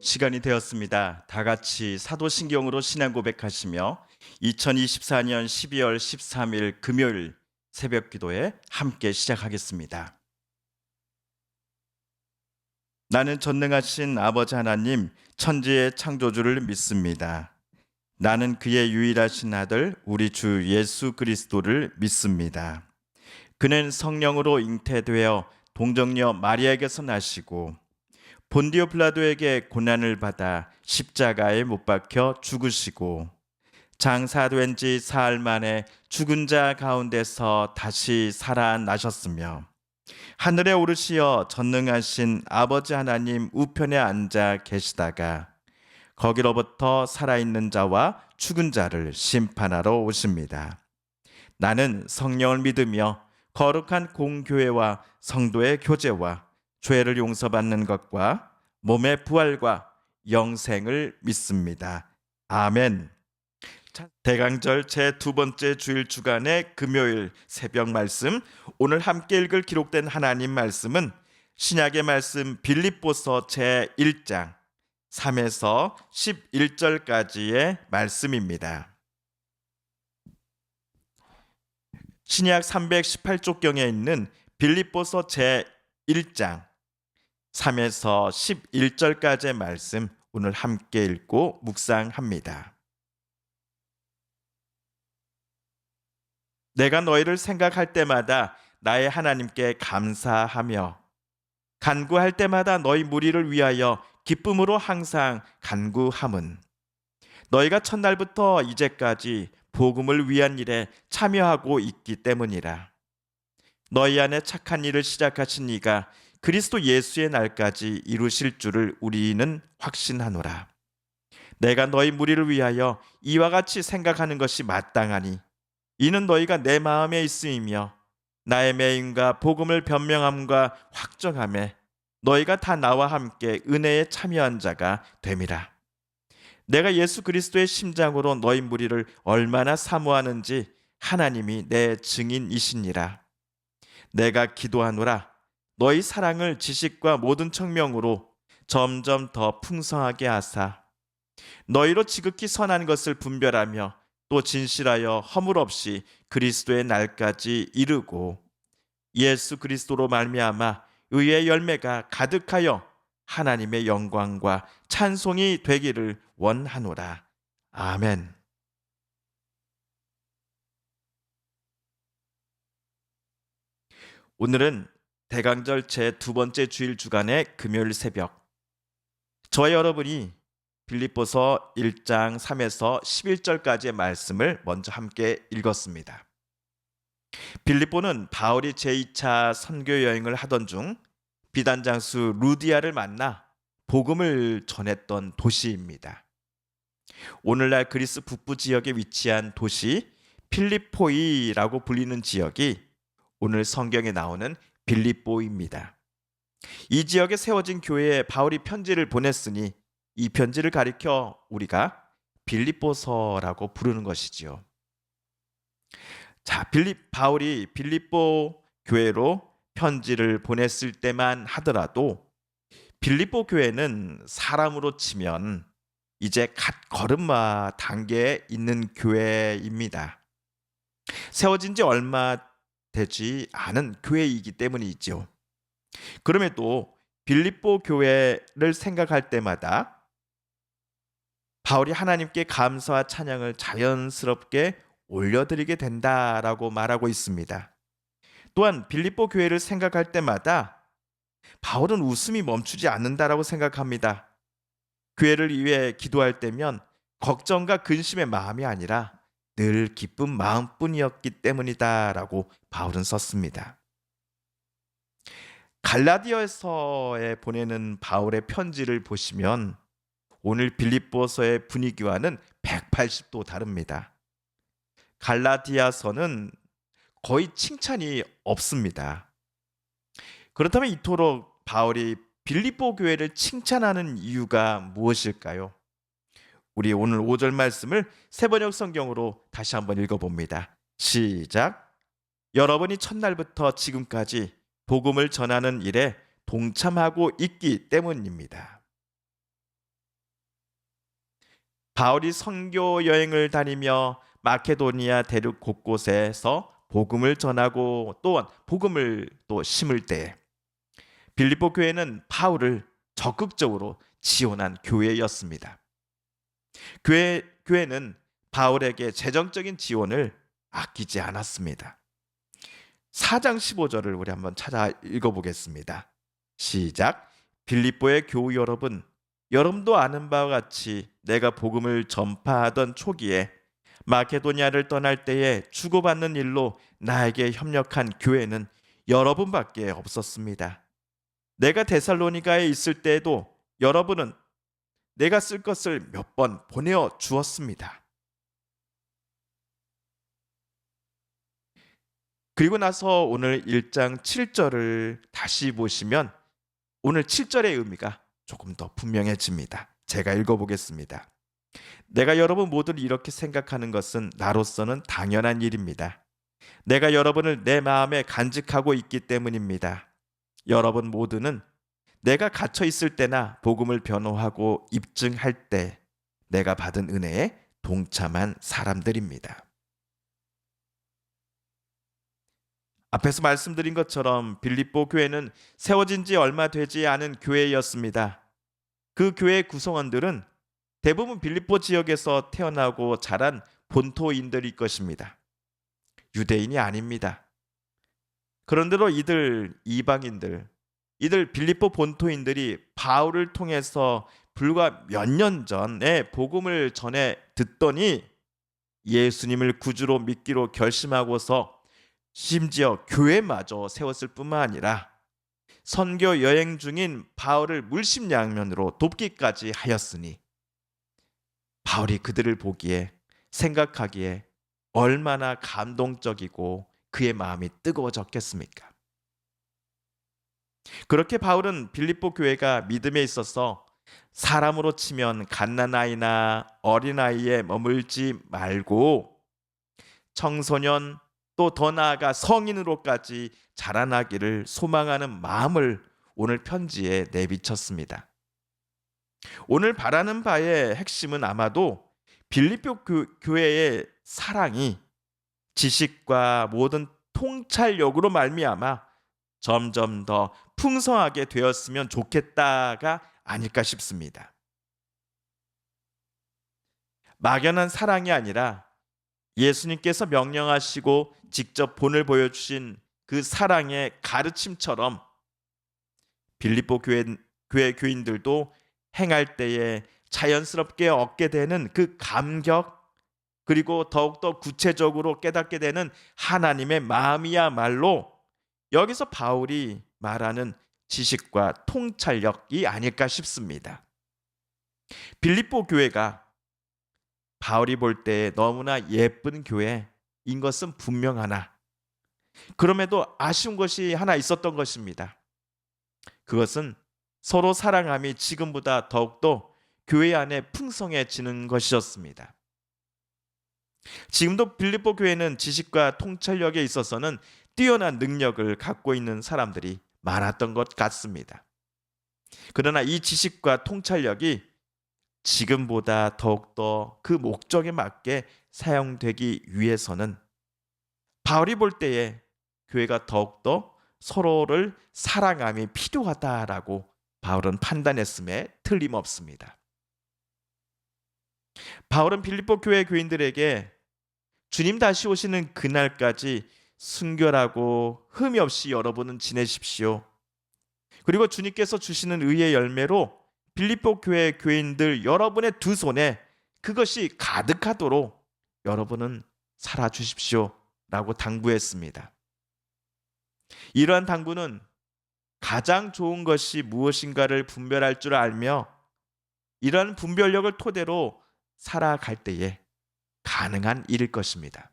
시간이 되었습니다. 다 같이 사도신경으로 신앙 고백하시며 2024년 12월 13일 금요일 새벽 기도에 함께 시작하겠습니다. 나는 전능하신 아버지 하나님, 천지의 창조주를 믿습니다. 나는 그의 유일하신 아들, 우리 주 예수 그리스도를 믿습니다. 그는 성령으로 잉태되어 동정녀 마리아에게서 나시고 본디오 빌라도에게 고난을 받아 십자가에 못 박혀 죽으시고 장사된 지 사흘 만에 죽은 자 가운데서 다시 살아나셨으며 하늘에 오르시어 전능하신 아버지 하나님 우편에 앉아 계시다가 거기로부터 살아있는 자와 죽은 자를 심판하러 오십니다. 나는 성령을 믿으며 거룩한 공교회와 성도의 교제와 죄를 용서받는 것과 몸의 부활과 영생을 믿습니다. 아멘. 대강절 제2 번째 주일 주간의 금요일 새벽 말씀, 오늘 함께 읽을 기록된 하나님 말씀은 신약의 말씀 빌립보서 제1장 3에서 11절까지의 말씀입니다. 신약 318쪽경에 있는 빌립보서 제1장 3에서 11절까지의 말씀, 오늘 함께 읽고 묵상합니다. 내가 너희를 생각할 때마다 나의 하나님께 감사하며 간구할 때마다 너희 무리를 위하여 기쁨으로 항상 간구함은 너희가 첫날부터 이제까지 복음을 위한 일에 참여하고 있기 때문이라. 너희 안에 착한 일을 시작하신 이가 그리스도 예수의 날까지 이루실 줄을 우리는 확신하노라. 내가 너희 무리를 위하여 이와 같이 생각하는 것이 마땅하니 이는 너희가 내 마음에 있음이며 나의 매임과 복음을 변명함과 확정함에 너희가 다 나와 함께 은혜에 참여한 자가 됨이라. 내가 예수 그리스도의 심장으로 너희 무리를 얼마나 사모하는지 하나님이 내 증인이시니라. 내가 기도하노라. 너희 사랑을 지식과 모든 청명으로 점점 더 풍성하게 하사 너희로 지극히 선한 것을 분별하며 또 진실하여 허물 없이 그리스도의 날까지 이르고 예수 그리스도로 말미암아 의의 열매가 가득하여 하나님의 영광과 찬송이 되기를 원하노라. 아멘. 오늘은 대강절 제2 번째 주일 주간의 금요일 새벽, 저와 여러분이 빌립보서 1장 3에서 11절까지의 말씀을 먼저 함께 읽었습니다. 빌립보는 바울이 제2차 선교 여행을 하던 중 비단 장수 루디아를 만나 복음을 전했던 도시입니다. 오늘날 그리스 북부 지역에 위치한 도시 필리포이라고 불리는 지역이 오늘 성경에 나오는 빌립보입니다. 이 지역에 세워진 교회에 바울이 편지를 보냈으니 이 편지를 가리켜 우리가 빌립보서라고 부르는 것이지요. 바울이 빌립보 교회로 편지를 보냈을 때만 하더라도 빌립보 교회는 사람으로 치면 이제 갓 걸음마 단계에 있는 교회입니다. 세워진 지 얼마 되지 않은 교회이기 때문이죠. 그럼에도 빌립보 교회를 생각할 때마다 바울이 하나님께 감사와 찬양을 자연스럽게 올려드리게 된다라고 말하고 있습니다. 또한 빌립보 교회를 생각할 때마다 바울은 웃음이 멈추지 않는다라고 생각합니다. 교회를 위해 기도할 때면 걱정과 근심의 마음이 아니라 늘 기쁜 마음뿐이었기 때문이다라고 바울은 썼습니다. 갈라디아서에 보내는 바울의 편지를 보시면 오늘 빌립보서의 분위기와는 180도 다릅니다. 갈라디아서는 거의 칭찬이 없습니다. 그렇다면 이토록 바울이 빌립보 교회를 칭찬하는 이유가 무엇일까요? 우리 오늘 5절 말씀을 세번역 성경으로 다시 한번 읽어봅니다. 시작. 여러분이 첫날부터 지금까지 복음을 전하는 일에 동참하고 있기 때문입니다. 바울이 선교 여행을 다니며 마케도니아 대륙 곳곳에서 복음을 전하고 또한 복음을 또 심을 때 빌립보 교회는 바울을 적극적으로 지원한 교회였습니다. 교회는 바울에게 재정적인 지원을 아끼지 않았습니다. 4장 15절을 우리 한번 찾아 읽어보겠습니다. 시작. 빌립보의 교우 여러분, 여러분도 아는 바와 같이 내가 복음을 전파하던 초기에 마케도니아를 떠날 때에 주고받는 일로 나에게 협력한 교회는 여러분밖에 없었습니다. 내가 데살로니가에 있을 때에도 여러분은 내가 쓸 것을 몇 번 보내어 주었습니다. 그리고 나서 오늘 1장 7절을 다시 보시면 오늘 7절의 의미가 조금 더 분명해집니다. 제가 읽어보겠습니다. 내가 여러분 모두를 이렇게 생각하는 것은 나로서는 당연한 일입니다. 내가 여러분을 내 마음에 간직하고 있기 때문입니다. 여러분 모두는 내가 갇혀 있을 때나 복음을 변호하고 입증할 때 내가 받은 은혜에 동참한 사람들입니다. 앞에서 말씀드린 것처럼 빌립보 교회는 세워진 지 얼마 되지 않은 교회였습니다. 그 교회의 구성원들은 대부분 빌립보 지역에서 태어나고 자란 본토인들일 것입니다. 유대인이 아닙니다. 그런데도 이방인들, 빌립보 본토인들이 바울을 통해서 불과 몇 년 전에 복음을 전해 듣더니 예수님을 구주로 믿기로 결심하고서 심지어 교회마저 세웠을 뿐만 아니라 선교 여행 중인 바울을 물심양면으로 돕기까지 하였으니 바울이 그들을 보기에 생각하기에 얼마나 감동적이고 그의 마음이 뜨거워졌겠습니까? 그렇게 바울은 빌립보 교회가 믿음에 있어서 사람으로 치면 갓난아이나 어린아이에 머물지 말고 청소년 또 더 나아가 성인으로까지 자라나기를 소망하는 마음을 오늘 편지에 내비쳤습니다. 오늘 바라는 바의 핵심은 아마도 빌립보 교회의 사랑이 지식과 모든 통찰력으로 말미암아 점점 더 풍성하게 되었으면 좋겠다가 아닐까 싶습니다. 막연한 사랑이 아니라 예수님께서 명령하시고 직접 본을 보여주신 그 사랑의 가르침처럼 빌립보 교회 교인들도 행할 때에 자연스럽게 얻게 되는 그 감격, 그리고 더욱더 구체적으로 깨닫게 되는 하나님의 마음이야말로 여기서 바울이 말하는 지식과 통찰력이 아닐까 싶습니다. 빌립보 교회가 바울이 볼 때 너무나 예쁜 교회인 것은 분명하나 그럼에도 아쉬운 것이 하나 있었던 것입니다. 그것은 서로 사랑함이 지금보다 더욱더 교회 안에 풍성해지는 것이었습니다. 지금도 빌립보 교회는 지식과 통찰력에 있어서는 뛰어난 능력을 갖고 있는 사람들이 많았던 것 같습니다. 그러나 이 지식과 통찰력이 지금보다 더욱더 그 목적에 맞게 사용되기 위해서는 바울이 볼 때에 교회가 더욱더 서로를 사랑함이 필요하다라고 바울은 판단했음에 틀림없습니다. 바울은 빌립보 교회 교인들에게 주님 다시 오시는 그날까지 순결하고 흠이 없이 여러분은 지내십시오. 그리고 주님께서 주시는 의의 열매로 빌립보 교회 교인들 여러분의 두 손에 그것이 가득하도록 여러분은 살아주십시오 라고 당부했습니다. 이러한 당부는 가장 좋은 것이 무엇인가를 분별할 줄 알며 이러한 분별력을 토대로 살아갈 때에 가능한 일일 것입니다.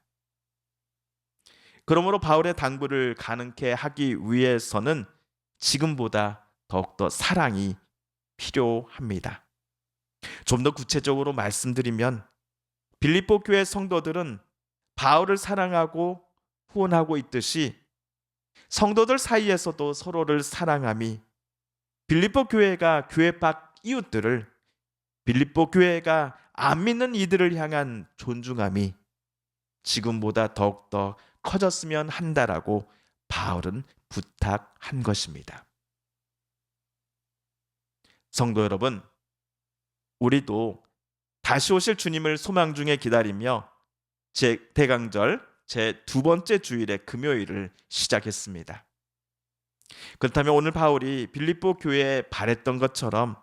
그러므로 바울의 당부를 가능케 하기 위해서는 지금보다 더욱더 사랑이 필요합니다. 좀 더 구체적으로 말씀드리면 빌립보 교회 성도들은 바울을 사랑하고 후원하고 있듯이 성도들 사이에서도 서로를 사랑함이 빌립보 교회가 교회 밖 이웃들을 빌립보 교회가 안 믿는 이들을 향한 존중함이 지금보다 더욱더 커졌으면 한다라고 바울은 부탁한 것입니다. 성도 여러분, 우리도 다시 오실 주님을 소망 중에 기다리며 대강절 제 두 번째 주일의 금요일을 시작했습니다. 그렇다면 오늘 바울이 빌립보 교회에 바랬던 것처럼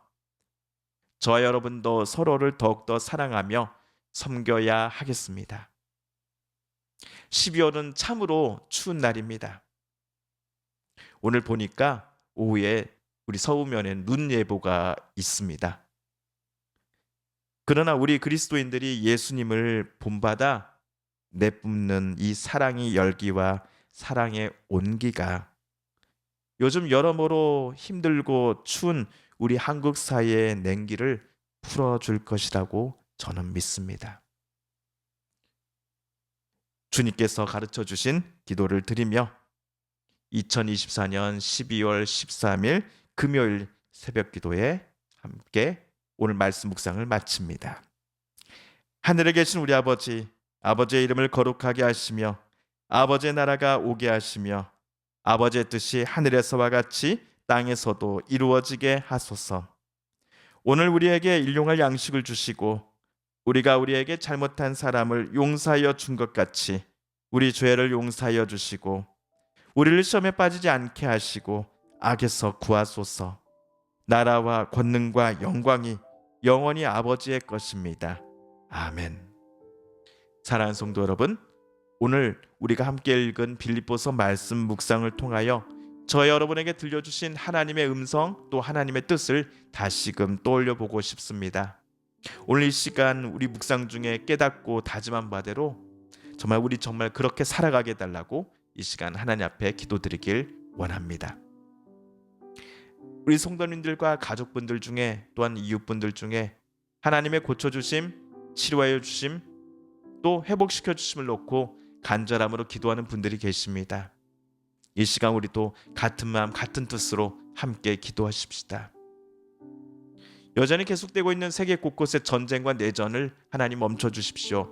저와 여러분도 서로를 더욱더 사랑하며 섬겨야 하겠습니다. 12월은 참으로 추운 날입니다. 오늘 보니까 오후에 우리 서우면에 눈 예보가 있습니다. 그러나 우리 그리스도인들이 예수님을 본받아 내뿜는 이 사랑의 열기와 사랑의 온기가 요즘 여러모로 힘들고 추운 우리 한국 사회의 냉기를 풀어줄 것이라고 저는 믿습니다. 주님께서 가르쳐 주신 기도를 드리며 2024년 12월 13일 금요일 새벽 기도에 함께 오늘 말씀 묵상을 마칩니다. 하늘에 계신 우리 아버지, 아버지의 이름을 거룩하게 하시며 아버지의 나라가 오게 하시며 아버지의 뜻이 하늘에서와 같이 땅에서도 이루어지게 하소서. 오늘 우리에게 일용할 양식을 주시고 우리가 우리에게 잘못한 사람을 용서하여 준 것 같이 우리 죄를 용서하여 주시고 우리를 시험에 빠지지 않게 하시고 악에서 구하소서. 나라와 권능과 영광이 영원히 아버지의 것입니다. 아멘. 사랑하는 성도 여러분, 오늘 우리가 함께 읽은 빌립보서 말씀 묵상을 통하여 저 여러분에게 들려주신 하나님의 음성 또 하나님의 뜻을 다시금 떠올려 보고 싶습니다. 오늘 이 시간 우리 묵상 중에 깨닫고 다짐한 바대로 우리 정말 그렇게 살아가게 해달라고 이 시간 하나님 앞에 기도드리길 원합니다. 우리 성도님들과 가족분들 중에 또한 이웃분들 중에 하나님의 고쳐주심, 치료하여 주심, 또 회복시켜 주심을 놓고 간절함으로 기도하는 분들이 계십니다. 이 시간 우리도 같은 마음 같은 뜻으로 함께 기도하십시다. 여전히 계속되고 있는 세계 곳곳의 전쟁과 내전을 하나님 멈춰주십시오.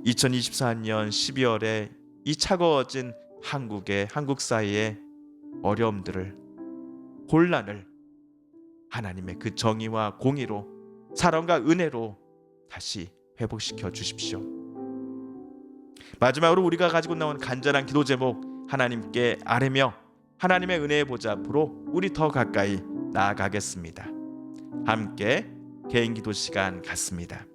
2024년 12월에 이 차가워진 한국 사회의 어려움들을, 혼란을 하나님의 그 정의와 공의로 사랑과 은혜로 다시 회복시켜 주십시오. 마지막으로 우리가 가지고 나온 간절한 기도 제목 하나님께 아뢰며 하나님의 은혜의 보좌 앞으로 우리 더 가까이 나아가겠습니다. 함께 개인 기도 시간 갖습니다.